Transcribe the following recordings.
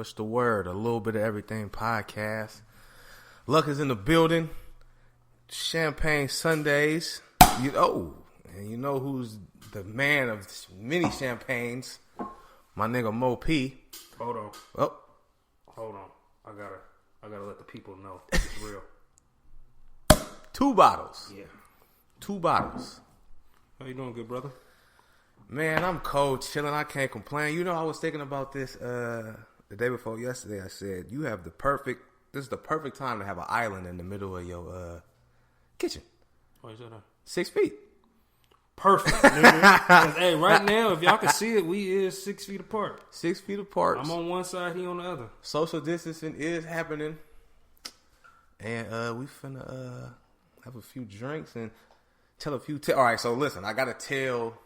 What's the word? A little bit of everything podcast. Luck is in the building. Champagne Sundays. And you know who's the man of many champagnes? My nigga Mo P. Hold on. Oh, hold on. I gotta let the people know it's real. 2 bottles. Yeah. 2 bottles. How you doing, good brother? Man, I'm cold, chilling. I can't complain. You know, I was thinking about this the day before yesterday. I said, this is the perfect time to have an island in the middle of your kitchen. Why is that? 6 feet. Perfect, nigga. Hey, right now, if y'all can see it, we is 6 feet apart. 6 feet apart. I'm on one side, he on the other. Social distancing is happening. And we finna have a few drinks and tell a few... All right, so listen, I gotta tell...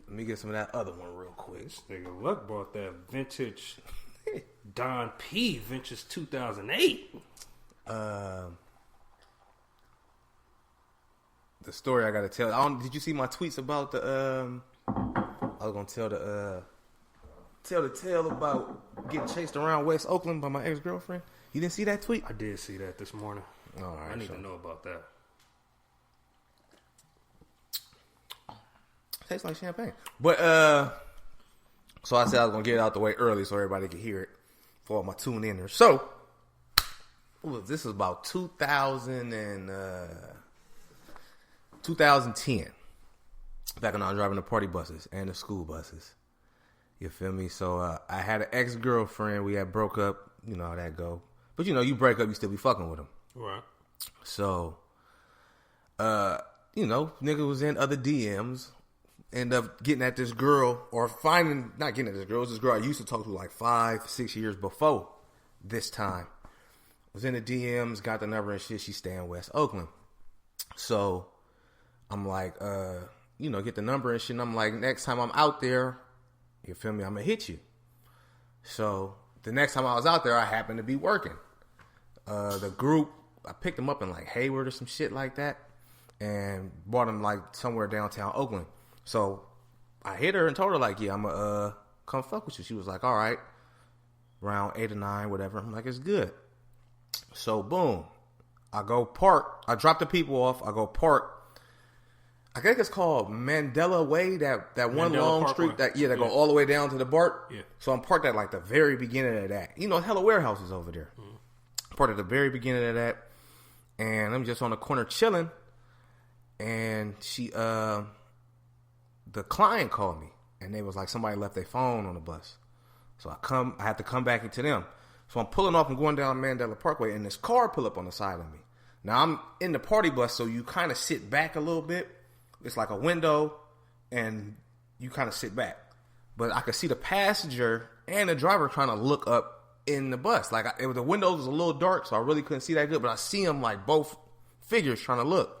Let me get some of that other one real quick. This nigga Luck brought that vintage Don P. Vintage 2008. The story I gotta tell. Did you see my tweets about the? I was gonna tell the tale about getting chased around West Oakland by my ex-girlfriend. You didn't see that tweet? I did see that this morning. All right, I need to know about that. Tastes like champagne. But so I said I was gonna get it out the way early so everybody could hear it for my tune in there. So this is about 2010. Back when I was driving the party buses and the school buses. You feel me? So I had an ex-girlfriend. We had broke up. You know how that go. But you know, you break up, you still be fucking with them. Right. So, you know, nigga was in other DMs. End up getting at this girl, or not getting at this girl. It was this girl I used to talk to like 5-6 years before this time. Was in the DMs, got the number and shit. She stay in West Oakland. So I'm like, you know, get the number and shit. And I'm like, next time I'm out there, you feel me? I'm gonna hit you. So the next time I was out there, I happened to be working. The group, I picked them up in like Hayward or some shit like that, and brought them like somewhere downtown Oakland. So I hit her and told her like, yeah, I'm gonna come fuck with you. She was like, all right, around 8 or 9, whatever. I'm like, it's good. So boom, I go park. I drop the people off. I go park. I think it's called Mandela Way, that one Mandela long Parkway. street that go all the way down to the BART. Yeah. So I'm parked at like the very beginning of that. You know, hella warehouses over there. Parked at the very beginning of that, and I'm just on the corner chilling. And she, the client called me, and they was like, somebody left their phone on the bus. So I had to come back into them. So I'm pulling off and going down Mandela Parkway, and this car pull up on the side of me. Now I'm in the party bus, so you kind of sit back a little bit. It's like a window, and you kind of sit back. But I could see the passenger and the driver trying to look up in the bus. Like the windows was a little dark, so I really couldn't see that good. But I see them like both figures trying to look.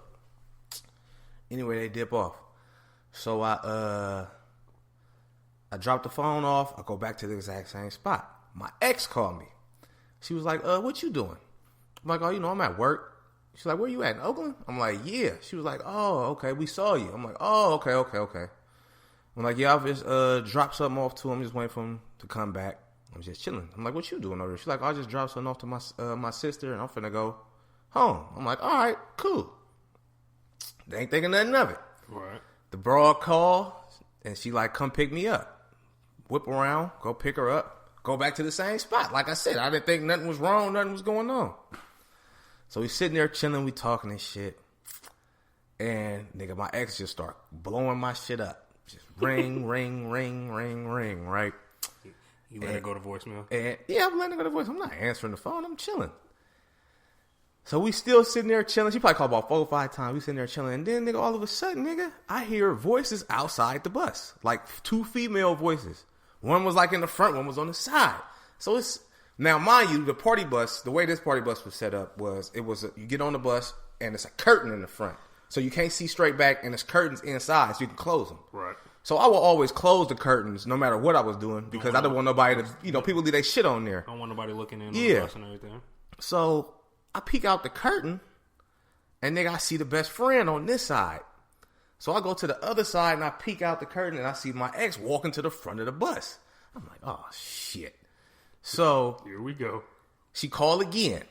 Anyway, they dip off. So I dropped the phone off. I go back to the exact same spot. My ex called me. She was like, what you doing? I'm like, oh, you know, I'm at work. She's like, where you at, in Oakland? I'm like, yeah. She was like, oh, okay, we saw you. I'm like, oh, okay. I'm like, yeah, I just dropped something off to him. Just waiting for him to come back. I'm just chilling. I'm like, what you doing over there? She's like, I just dropped something off to my sister, and I'm finna go home. I'm like, all right, cool. They ain't thinking nothing of it. Right. The broad call, and she like, come pick me up. Whip around, go pick her up, go back to the same spot. Like I said, I didn't think nothing was wrong, nothing was going on. So we sitting there chilling, we talking and shit. And nigga, my ex just start blowing my shit up. Just ring, ring, right? You let it go to voicemail? And yeah, I'm letting it go to voice. I'm not answering the phone, I'm chilling. So we still sitting there chilling. She probably called about 4 or 5 times. We sitting there chilling. And then, nigga, all of a sudden, nigga, I hear voices outside the bus. Like 2 female voices. One was like in the front, one was on the side. So it's... Now, mind you, the party bus, the way this party bus was set up was, you get on the bus, and it's a curtain in the front. So you can't see straight back, and there's curtains inside, so you can close them. Right. So I will always close the curtains, no matter what I was doing, because I don't want nobody to, you know, people leave their shit on there. I don't want nobody looking in on the bus and everything. So I peek out the curtain, and nigga, I see the best friend on this side. So I go to the other side, and I peek out the curtain, and I see my ex walking to the front of the bus. I'm like, oh, shit. So here we go. she called again.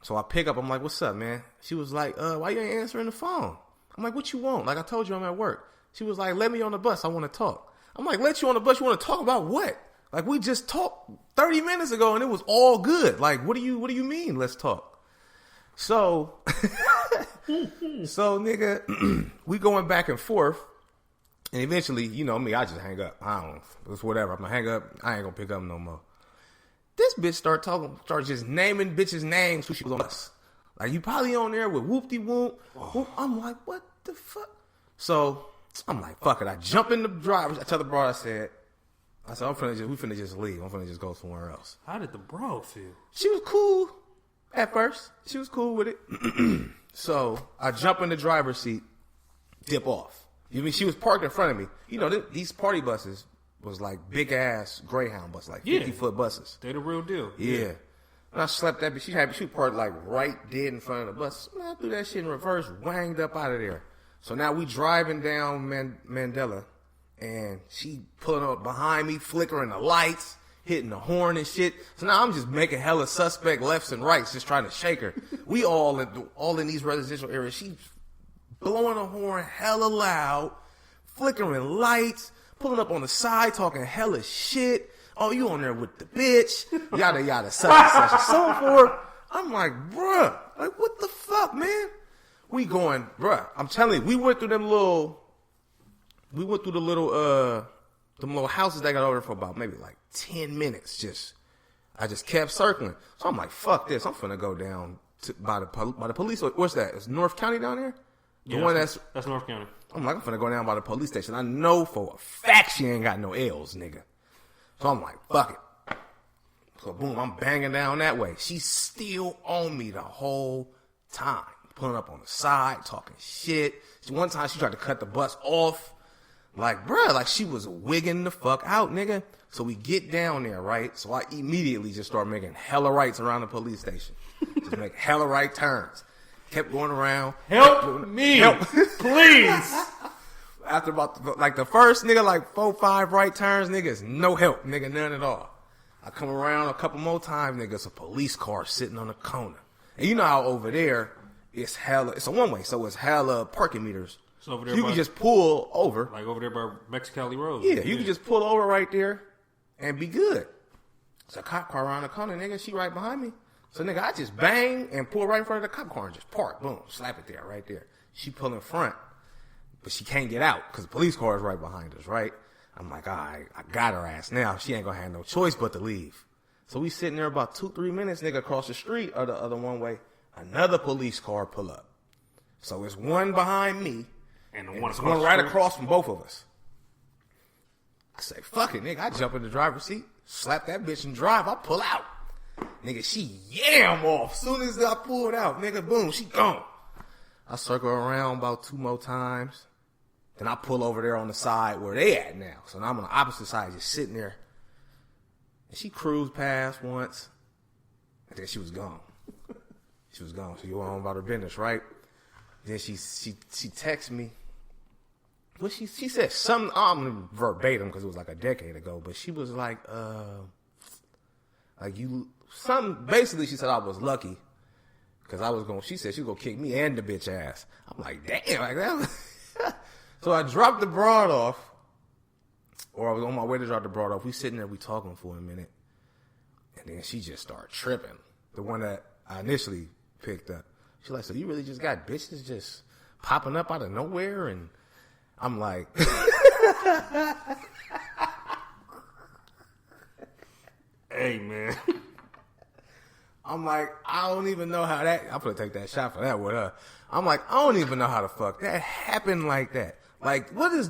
So I pick up. I'm like, what's up, man? She was like, why you ain't answering the phone? I'm like, what you want? Like I told you I'm at work. She was like, let me on the bus. I want to talk. I'm like, let you on the bus? You want to talk about what? Like we just talked 30 minutes ago and it was all good. Like, what do you mean? Let's talk. So, nigga, we going back and forth. And eventually, you know me, I just hang up. I don't, it's whatever. I'm gonna hang up. I ain't gonna pick up no more. This bitch start just naming bitches' names who she was on us. Like, you probably on there with whoop-de-whoop. Whoop. I'm like, what the fuck? So, I'm like, fuck it. I jump in the driver. I tell the broad, I said, we finna just leave. I'm finna just go somewhere else. How did the bro feel? She was cool at first. She was cool with it. So, I jump in the driver's seat, dip off. You mean she was parked in front of me? You know, these party buses was like big ass Greyhound bus, like 50-foot buses. They the real deal. Yeah. And I slept that, but she was parked like right dead in front of the bus. Man, I threw that shit in reverse, wanged up out of there. So now we driving down Mandela, and she pulling up behind me, flickering the lights, hitting the horn and shit. So now I'm just making hella suspect lefts and rights, just trying to shake her. We all in these residential areas. She's blowing a horn hella loud, flickering lights, pulling up on the side, talking hella shit. Oh, you on there with the bitch, yada yada, such and such and so forth. I'm like, bruh, like what the fuck, man? We going, bruh. I'm telling you, we went through the little houses that got over there for about maybe like 10 minutes. I just kept circling. So I'm like, fuck this. I'm finna go down by the police. What's that? Is North County down there? That's North County. I'm like, I'm finna go down by the police station. I know for a fact she ain't got no L's, nigga. So I'm like, fuck it. So boom, I'm banging down that way. She's still on me the whole time. Pulling up on the side, talking shit. One time she tried to cut the bus off. Like, bruh, like she was wigging the fuck out, nigga. So we get down there, right? So I immediately just start making hella rights around the police station. Just make hella right turns. Kept going around. Help me, please. After about the first nigga, like 4-5 right turns, niggas, no help, nigga, none at all. I come around a couple more times, nigga, it's a police car sitting on the corner. And you know how over there, it's a one-way, so it's hella parking meters. So over there you can just pull over. Like over there by Mexicali Road. Yeah, you can just pull over right there and be good. It's a cop car around the corner, nigga, she right behind me. So, nigga, I just bang and pull right in front of the cop car and just park. Boom, slap it there, right there. She pull in front, but she can't get out because the police car is right behind us, right? I'm like, all right, I got her ass now. She ain't gonna have no choice but to leave. So we sitting there about 2-3 minutes, nigga, across the street or the other one way. Another police car pull up. So it's one behind me and one right across from both of us. I say, fuck it, nigga. I jump in the driver's seat, slap that bitch and drive. I pull out. Nigga, she yam off. Soon as I pulled out, nigga, boom, she gone. I circle around about 2 more times. Then I pull over there on the side where they at now. So now I'm on the opposite side, just sitting there. And she cruised past once. And then she was gone. She was gone. So you went on about her business, right? Then she texted me. Well, she said something, I'm verbatim because it was like a decade ago, but she was like you, something, basically she said I was lucky because she said she was going to kick me and the bitch ass. I'm like, damn, like that. So I dropped the broad off, or I was on my way to drop the broad off. We sitting there, we talking for a minute, and then she just started tripping. The one that I initially picked up. She's like, so you really just got bitches just popping up out of nowhere? And I'm like, hey, man. I'm like, I don't even know how that, I'm gonna take that shot for that with her. I'm like, I don't even know how the fuck that happened like that. Like, what are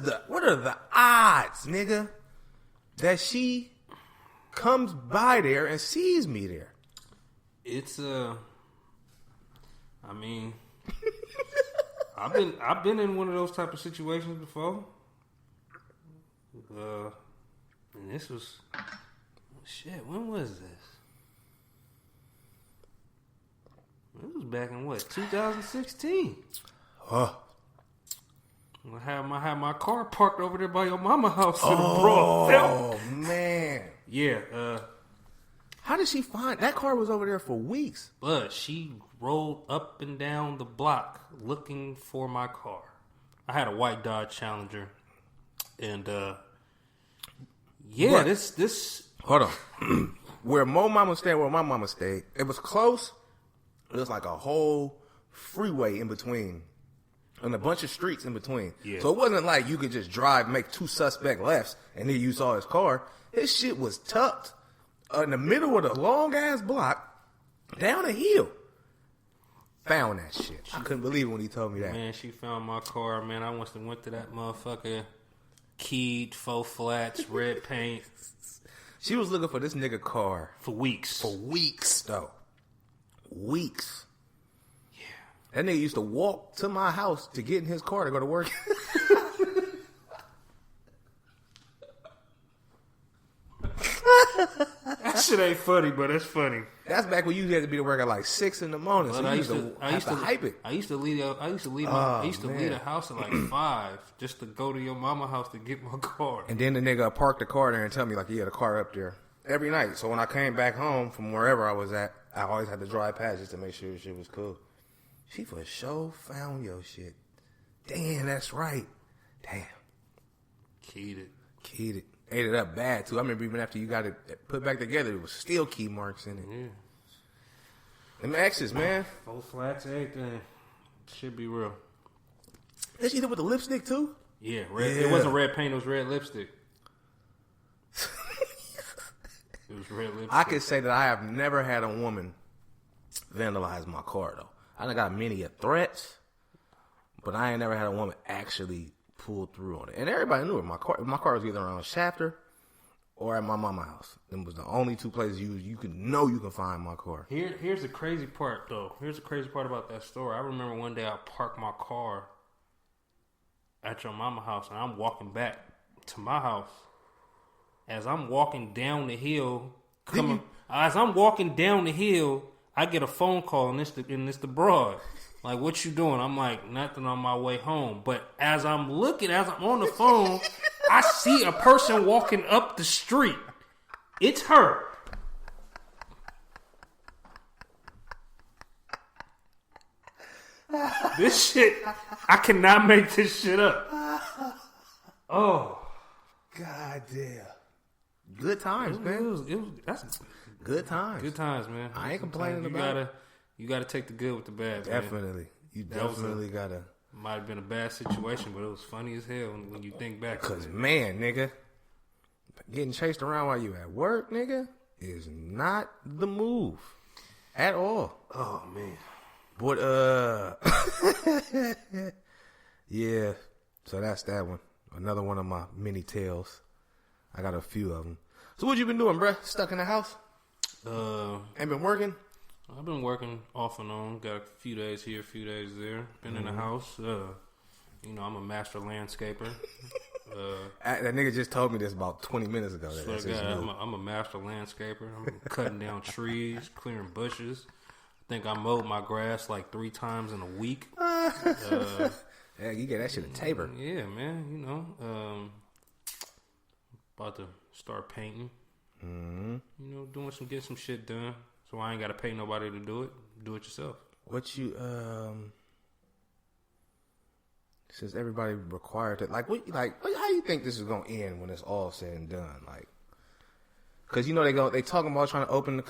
the odds, nigga, that she comes by there and sees me there? It's, I mean, I've been in one of those type of situations before. And this was, shit, when was this? It was back in what, 2016. Huh. I had my car parked over there by your mama house. Oh, man. Yeah. How did she find that car was over there for weeks? But she rolled up and down the block looking for my car. I had a white Dodge Challenger, and yeah, But- this Hold on. Where my mama stayed, it was close. It was like a whole freeway in between. And a bunch of streets in between. Yeah. So it wasn't like you could just drive, make 2 suspect lefts, and then you saw his car. His shit was tucked in the middle of the long-ass block, down a hill. Found that shit. I couldn't believe it when he told me that. Man, she found my car, man. I went to that motherfucker. Keyed, faux flats, red paint. She was looking for this nigga car For weeks. for weeks, though. Weeks. Yeah. That nigga used to walk to my house to get in his car to go to work. That shit ain't funny, but it's funny. That's back when you had to be to work at like 6 in the morning. So But you used to hype it. I used to leave the house at like 5 just to go to your mama house to get my car. And then the nigga parked the car there and tell me like he had a car up there every night. So when I came back home from wherever I was at, I always had to drive past just to make sure shit was cool. She for sure found your shit. Damn, that's right. Damn. Keyed it. Keyed it. Ate it up bad too. I remember even after you got it put back together, it was still key marks in it. Yeah. Them X's, man. Faux flats, everything. Should be real. Did she do with the lipstick too? Yeah, red. Yeah. It wasn't red paint, it was red lipstick. It was red lipstick. I could say that I have never had a woman vandalize my car though. I done got many threats, but I ain't never had a woman actually pull through on it. And everybody knew it. My car was either on Shafter or at my mama's house. Them was the only 2 places you could know you can find my car. Here's the crazy part, though. Here's the crazy part about that story. I remember one day I parked my car at your mama's house, and I'm walking back to my house. As I'm walking down the hill, I get a phone call, and it's the broad. Like, what you doing? I'm like, nothing, on my way home. But as I'm on the phone, I see a person walking up the street. It's her. This shit, I cannot make this shit up. Oh. God damn. Good times, man. That's Good times. good times, man. I ain't complaining Sometimes about it. You gotta take the good with the bad, man. Definitely. You That was definitely gotta. Might have been a bad situation, but it was funny as hell when you think back. Cause man, nigga, getting chased around while you at work, nigga, is not the move at all. Oh man. But yeah. So that's that one. Another one of my mini tales. I got a few of them. So what you been doing, bruh? Stuck in the house? Ain't been working? I've been working off and on. Got a few days here, a few days there. Been in the house. I'm a master landscaper. That nigga just told me this about 20 minutes ago. Swear to God, I'm a master landscaper. I'm cutting down trees, clearing bushes. I think I mowed my grass like 3 times in a week. Yeah, you get that shit a Tabor. Yeah, man. About to start painting. Get some shit done. So I ain't got to pay nobody to do it. Do it yourself. What you since everybody required to how you think this is gonna end when it's all said and done? Like, cause they talking about trying to open the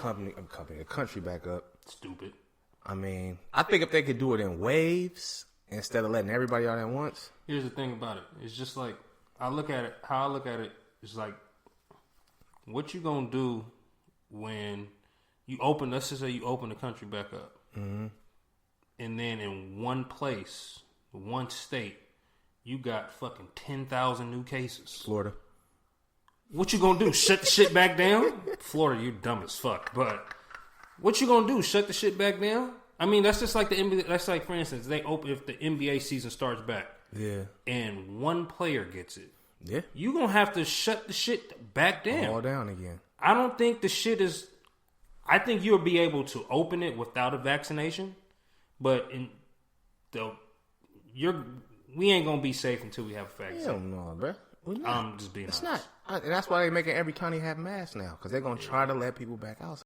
country back up. Stupid. I mean, I think if they could do it in waves instead of letting everybody out at once. Here's the thing about it. It's just like how I look at it. It's like, what you gonna do when you open? Let's just say you open the country back up, and then in one place, one state, you got fucking 10,000 new cases. Florida. What you gonna do? Shut the shit back down? Florida, you dumb as fuck. But what you gonna do? Shut the shit back down? I mean, that's just like the NBA. That's like, for instance, they open if the NBA season starts back, Yeah. and one player gets it. Yeah. You gonna have to shut the shit back down. All down again. I don't think the shit is. I think you'll be able to open it without a vaccination, but we ain't gonna be safe until we have a vaccine. Hell no, bruh. I'm just being honest. It's not. And that's why they're making every county have masks now, because they're gonna try to let people back out.